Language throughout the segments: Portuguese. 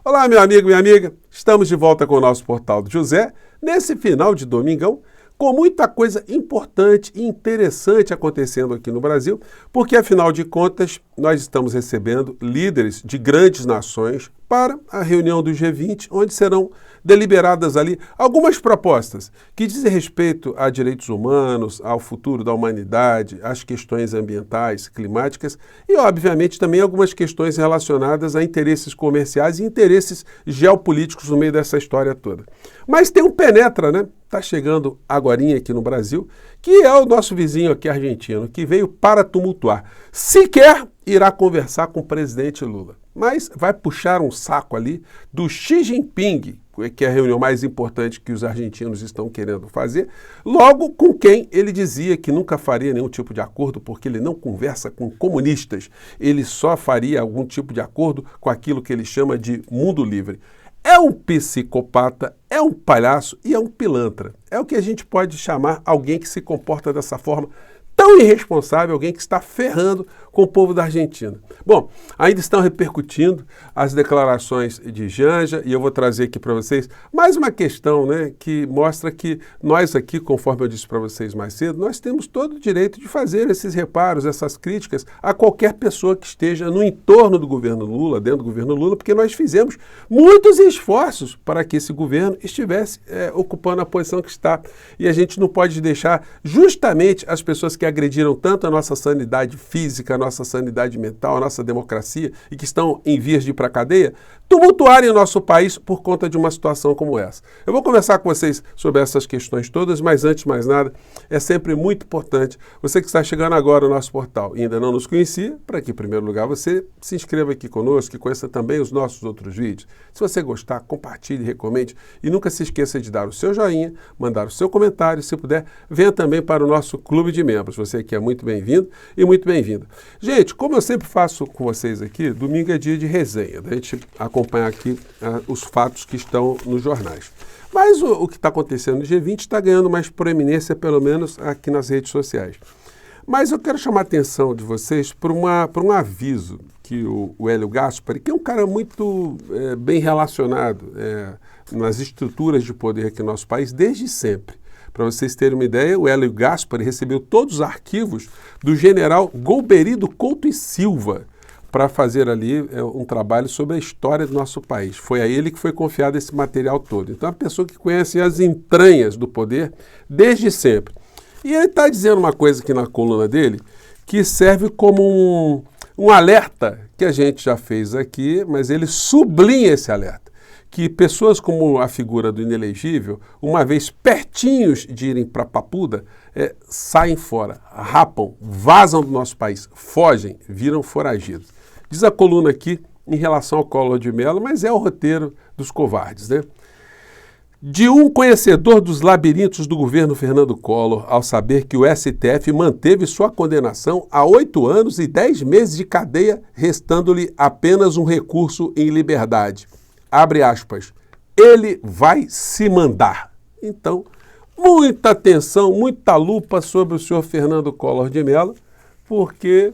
Olá, meu amigo, minha amiga. Estamos de volta com o nosso Portal do José, nesse final de domingão, com muita coisa importante e interessante acontecendo aqui no Brasil, porque, afinal de contas, nós estamos recebendo líderes de grandes nações para a reunião do G20, onde serão deliberadas ali algumas propostas que dizem respeito a direitos humanos, ao futuro da humanidade, às questões ambientais, climáticas e, obviamente, também algumas questões relacionadas a interesses comerciais e interesses geopolíticos no meio dessa história toda. Mas tem um penetra, né? Está chegando agorinha aqui no Brasil, que é o nosso vizinho aqui argentino, que veio para tumultuar. Sequer irá conversar com o presidente Lula, mas vai puxar um saco ali do Xi Jinping, que é a reunião mais importante que os argentinos estão querendo fazer, logo com quem ele dizia que nunca faria nenhum tipo de acordo, porque ele não conversa com comunistas, ele só faria algum tipo de acordo com aquilo que ele chama de mundo livre. É um psicopata, é um palhaço e é um pilantra. É o que a gente pode chamar alguém que se comporta dessa forma tão irresponsável, alguém que está ferrando com o povo da Argentina. Bom, ainda estão repercutindo as declarações de Janja e eu vou trazer aqui para vocês mais uma questão, né, que mostra que nós aqui, conforme eu disse para vocês mais cedo, nós temos todo o direito de fazer esses reparos, essas críticas a qualquer pessoa que esteja no entorno do governo Lula, dentro do governo Lula, porque nós fizemos muitos esforços para que esse governo estivesse ocupando a posição que está. E a gente não pode deixar justamente as pessoas que agrediram tanto a nossa sanidade física, a nossa sanidade mental, a nossa democracia e que estão em vias de ir para a cadeia, tumultuarem o nosso país por conta de uma situação como essa. Eu vou conversar com vocês sobre essas questões todas, mas antes de mais nada, é sempre muito importante, você que está chegando agora no nosso portal e ainda não nos conhecia, para que, em primeiro lugar, você se inscreva aqui conosco, que conheça também os nossos outros vídeos. Se você gostar, compartilhe, recomende e nunca se esqueça de dar o seu joinha, mandar o seu comentário, se puder, venha também para o nosso clube de membros. Você aqui é muito bem-vindo e muito bem-vinda. Gente, como eu sempre faço com vocês aqui, domingo é dia de resenha, da gente acompanhar aqui os fatos que estão nos jornais. Mas o que está acontecendo no G20 está ganhando mais proeminência, pelo menos aqui nas redes sociais. Mas eu quero chamar a atenção de vocês para um aviso que o Hélio Gaspari, que é um cara muito bem relacionado nas estruturas de poder aqui no nosso país desde sempre. Para vocês terem uma ideia, o Hélio Gaspari recebeu todos os arquivos do general Golbery Couto e Silva para fazer ali um trabalho sobre a história do nosso país. Foi a ele que foi confiado esse material todo. Então, é uma pessoa que conhece as entranhas do poder desde sempre. E ele está dizendo uma coisa aqui na coluna dele que serve como um alerta que a gente já fez aqui, mas ele sublinha esse alerta. Que pessoas como a figura do inelegível, uma vez pertinhos de irem para a papuda, saem fora, rapam, vazam do nosso país, fogem, viram foragidos. Diz a coluna aqui em relação ao Collor de Mello, mas é o roteiro dos covardes, né? De um conhecedor dos labirintos do governo Fernando Collor, ao saber que o STF manteve sua condenação a 8 anos e 10 meses de cadeia, restando-lhe apenas um recurso em liberdade. Abre aspas, ele vai se mandar. Então, muita atenção, muita lupa sobre o senhor Fernando Collor de Mello, porque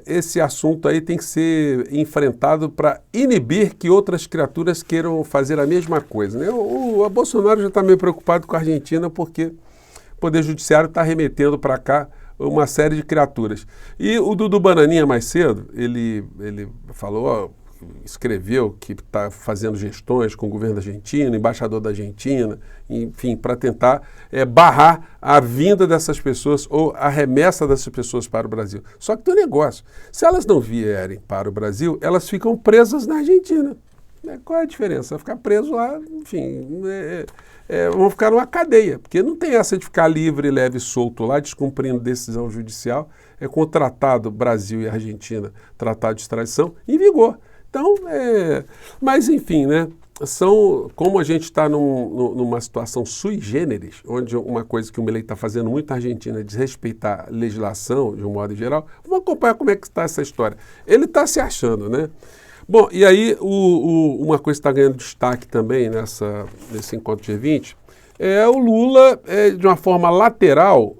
esse assunto aí tem que ser enfrentado para inibir que outras criaturas queiram fazer a mesma coisa, né? O Bolsonaro já está meio preocupado com a Argentina porque o Poder Judiciário está remetendo para cá uma série de criaturas. E o Dudu Bananinha mais cedo, ele falou, escreveu que está fazendo gestões com o governo argentino, embaixador da Argentina, enfim, para tentar barrar a vinda dessas pessoas ou a remessa dessas pessoas para o Brasil. Só que tem um negócio, se elas não vierem para o Brasil, elas ficam presas na Argentina. Qual é a diferença? Vai ficar preso lá, enfim, vão ficar numa cadeia, porque não tem essa de ficar livre, leve e solto lá, descumprindo decisão judicial, com o Tratado Brasil e Argentina, Tratado de Extradição, em vigor. Então, mas enfim, né? Como a gente está numa situação sui generis, onde uma coisa que o Milei está fazendo muito na Argentina é desrespeitar a legislação, de um modo geral, vamos acompanhar como é que está essa história. Ele está se achando, né? Bom, e aí uma coisa que está ganhando destaque também nesse encontro G20 é o Lula, de uma forma lateral,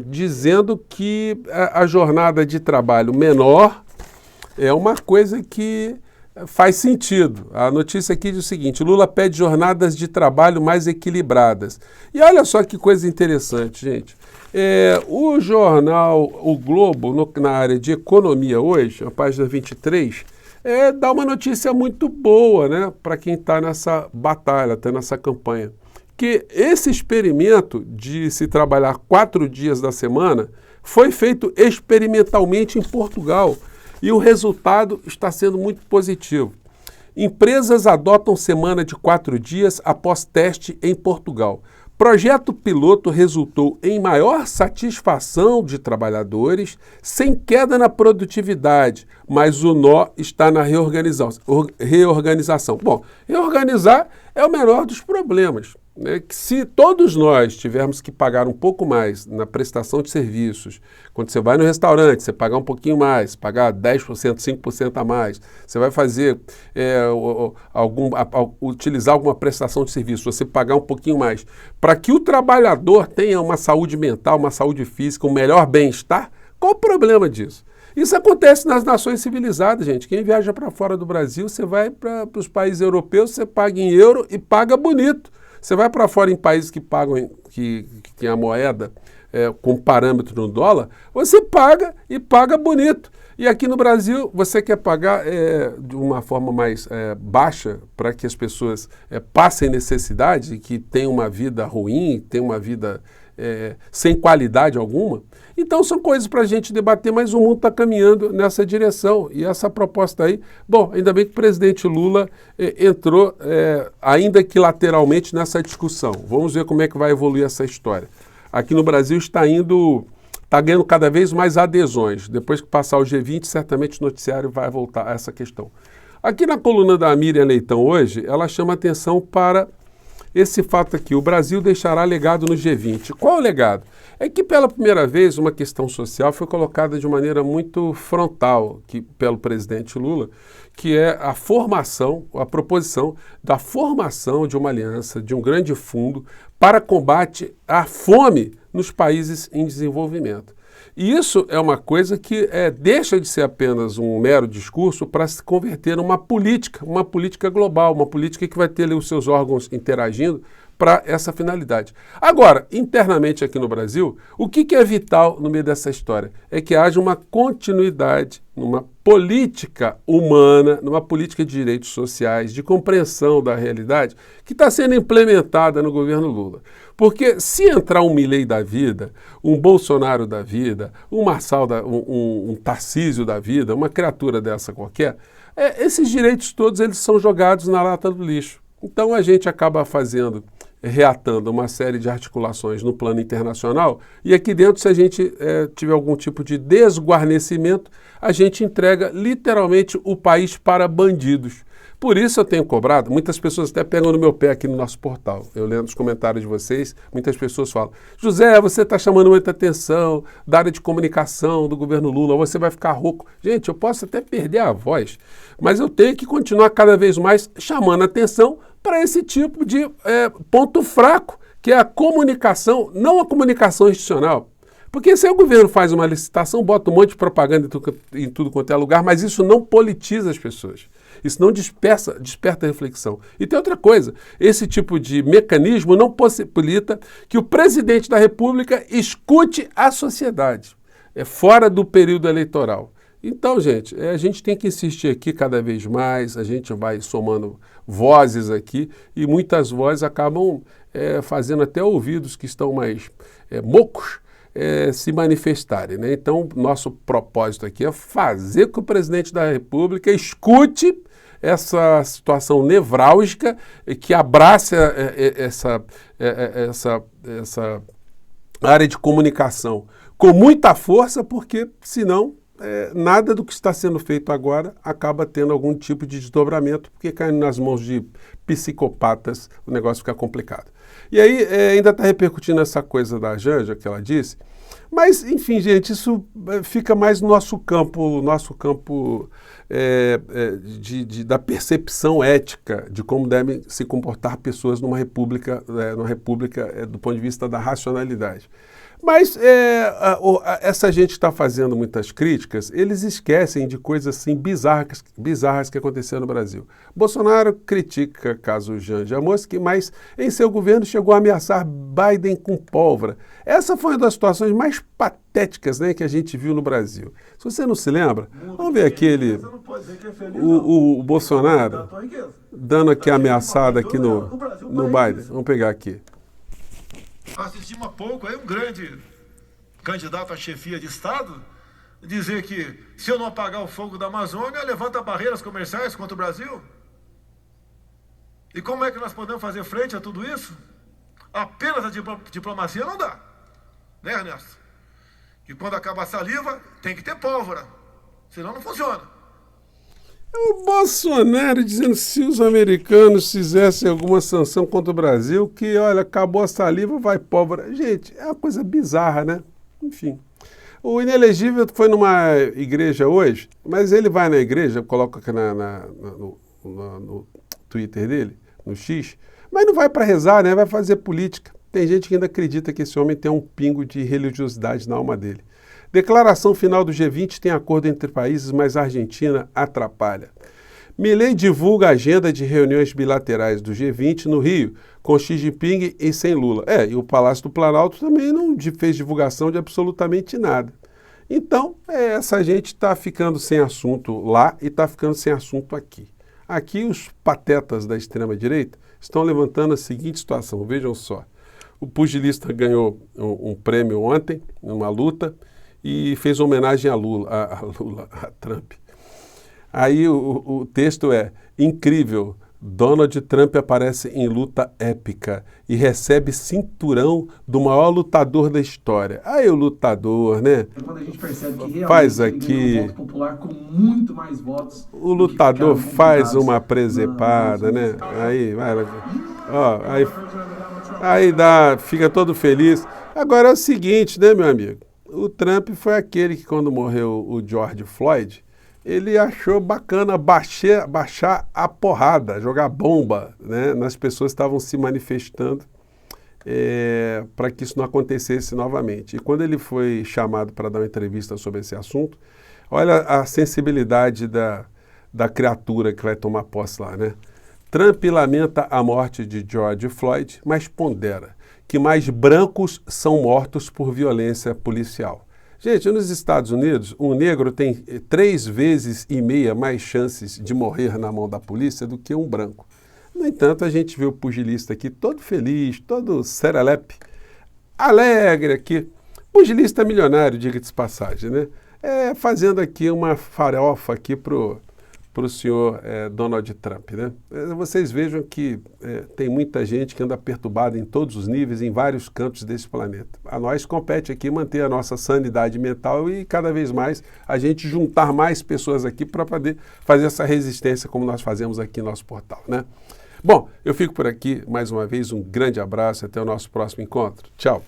dizendo que a jornada de trabalho menor é uma coisa que faz sentido. A notícia aqui diz o seguinte: Lula pede jornadas de trabalho mais equilibradas. E olha só que coisa interessante, gente. O jornal O Globo, na área de economia hoje, na página 23, dá uma notícia muito boa, né, para quem está nessa batalha, está nessa campanha. Que esse experimento de se trabalhar 4 dias da semana foi feito experimentalmente em Portugal e o resultado está sendo muito positivo. Empresas adotam semana de 4 dias após teste em Portugal. Projeto piloto resultou em maior satisfação de trabalhadores, sem queda na produtividade, mas o nó está na reorganização. Bom, reorganizar é o menor dos problemas. Que se todos nós tivermos que pagar um pouco mais na prestação de serviços, quando você vai no restaurante, você pagar um pouquinho mais, pagar 10%, 5% a mais, você vai fazer, utilizar alguma prestação de serviço, você pagar um pouquinho mais, para que o trabalhador tenha uma saúde mental, uma saúde física, um melhor bem-estar, qual o problema disso? Isso acontece nas nações civilizadas, gente. Quem viaja para fora do Brasil, você vai para os países europeus, você paga em euro e paga bonito. Você vai para fora em países que pagam, que tem a moeda com parâmetro no dólar, você paga e paga bonito. E aqui no Brasil, você quer pagar de uma forma mais baixa para que as pessoas passem necessidade, que tenham uma vida ruim, tenham uma vida sem qualidade alguma. Então são coisas para a gente debater, mas o mundo está caminhando nessa direção. E essa proposta aí, bom, ainda bem que o presidente Lula entrou, ainda que lateralmente, nessa discussão. Vamos ver como é que vai evoluir essa história. Aqui no Brasil está ganhando cada vez mais adesões. Depois que passar o G20, certamente o noticiário vai voltar a essa questão. Aqui na coluna da Miriam Leitão hoje, ela chama atenção para esse fato aqui: o Brasil deixará legado no G20. Qual o legado? É que pela primeira vez uma questão social foi colocada de maneira muito frontal pelo presidente Lula, que é a proposição da formação de uma aliança, de um grande fundo para combate à fome nos países em desenvolvimento. E isso é uma coisa que deixa de ser apenas um mero discurso para se converter numa política global, uma política que vai ter ali os seus órgãos interagindo para essa finalidade. Agora, internamente aqui no Brasil, o que é vital no meio dessa história? É que haja uma continuidade numa política humana, numa política de direitos sociais, de compreensão da realidade, que está sendo implementada no governo Lula. Porque se entrar um Milei da vida, um Bolsonaro da vida, um Marçal, um Tarcísio da vida, uma criatura dessa qualquer, esses direitos todos eles são jogados na lata do lixo. Então a gente acaba reatando uma série de articulações no plano internacional e aqui dentro, se a gente tiver algum tipo de desguarnecimento, a gente entrega literalmente o país para bandidos. Por isso eu tenho cobrado, muitas pessoas até pegam no meu pé aqui no nosso portal. Eu lendo os comentários de vocês, muitas pessoas falam: José, você está chamando muita atenção da área de comunicação do governo Lula, você vai ficar rouco. Gente, eu posso até perder a voz, mas eu tenho que continuar cada vez mais chamando atenção para esse tipo de ponto fraco, que é a comunicação, não a comunicação institucional. Porque se o governo faz uma licitação, bota um monte de propaganda em tudo quanto é lugar, mas isso não politiza as pessoas. Isso não desperta reflexão. E tem outra coisa: esse tipo de mecanismo não possibilita que o presidente da República escute a sociedade. É fora do período eleitoral. Então, gente, a gente tem que insistir aqui cada vez mais, a gente vai somando vozes aqui e muitas vozes acabam fazendo até ouvidos que estão mais mocos se manifestarem, né? Então, nosso propósito aqui é fazer com que o presidente da República escute essa situação nevrálgica, que abrace essa área de comunicação com muita força, porque senão nada do que está sendo feito agora acaba tendo algum tipo de desdobramento, porque caindo nas mãos de psicopatas o negócio fica complicado. E aí ainda está repercutindo essa coisa da Janja que ela disse, mas enfim, gente, isso fica mais no nosso campo da percepção ética de como devem se comportar pessoas numa república do ponto de vista da racionalidade. Mas essa gente que está fazendo muitas críticas, eles esquecem de coisas assim bizarras que aconteceram no Brasil. Bolsonaro critica caso Janja Mosque, mas em seu governo chegou a ameaçar Biden com pólvora. Essa foi uma das situações mais patéticas, né, que a gente viu no Brasil. Se você não se lembra, vamos ver aquele o Bolsonaro dando aqui a ameaçada aqui no Biden. Vamos pegar aqui. Assistimos há pouco aí um grande candidato à chefia de Estado dizer que se eu não apagar o fogo da Amazônia, levanta barreiras comerciais contra o Brasil. E como é que nós podemos fazer frente a tudo isso? Apenas a diplomacia não dá, né, Ernesto? Que quando acaba a saliva, tem que ter pólvora, senão não funciona. O Bolsonaro dizendo que se os americanos fizessem alguma sanção contra o Brasil, que, olha, acabou a saliva, vai pólvora. Gente, é uma coisa bizarra, né? Enfim. O inelegível foi numa igreja hoje, mas ele vai na igreja, coloca aqui no Twitter dele, no X, mas não vai para rezar, né? Vai fazer política. Tem gente que ainda acredita que esse homem tem um pingo de religiosidade na alma dele. Declaração final do G20 tem acordo entre países, mas a Argentina atrapalha. Milei divulga a agenda de reuniões bilaterais do G20 no Rio, com Xi Jinping e sem Lula. E o Palácio do Planalto também não fez divulgação de absolutamente nada. Então, essa gente está ficando sem assunto lá e está ficando sem assunto aqui. Aqui, os patetas da extrema-direita estão levantando a seguinte situação. Vejam só. O pugilista ganhou um prêmio ontem, numa luta, e fez homenagem a Trump. Aí o texto é: incrível, Donald Trump aparece em luta épica e recebe cinturão do maior lutador da história. Aí o lutador, né? Quando a gente percebe que realmente faz ele aqui ganhou um voto popular com muito mais votos. O lutador faz uma presepada, né? Aí vai, ó, aí fica todo feliz. Agora é o seguinte, né, meu amigo? O Trump foi aquele que, quando morreu o George Floyd, ele achou bacana baixar a porrada, jogar bomba, né, nas pessoas que estavam se manifestando para que isso não acontecesse novamente. E quando ele foi chamado para dar uma entrevista sobre esse assunto, olha a sensibilidade da criatura que vai tomar posse lá, né? Trump lamenta a morte de George Floyd, mas pondera que mais brancos são mortos por violência policial. Gente, nos Estados Unidos, um negro tem 3,5 vezes mais chances de morrer na mão da polícia do que um branco. No entanto, a gente vê o pugilista aqui todo feliz, todo serelepe, alegre aqui. Pugilista milionário, diga-se de passagem, né? Fazendo aqui uma farofa aqui pro senhor Donald Trump, né? Vocês vejam que tem muita gente que anda perturbada em todos os níveis, em vários cantos desse planeta. A nós compete aqui manter a nossa sanidade mental e cada vez mais a gente juntar mais pessoas aqui para poder fazer essa resistência como nós fazemos aqui no nosso portal, né? Bom, eu fico por aqui mais uma vez, um grande abraço, até o nosso próximo encontro. Tchau!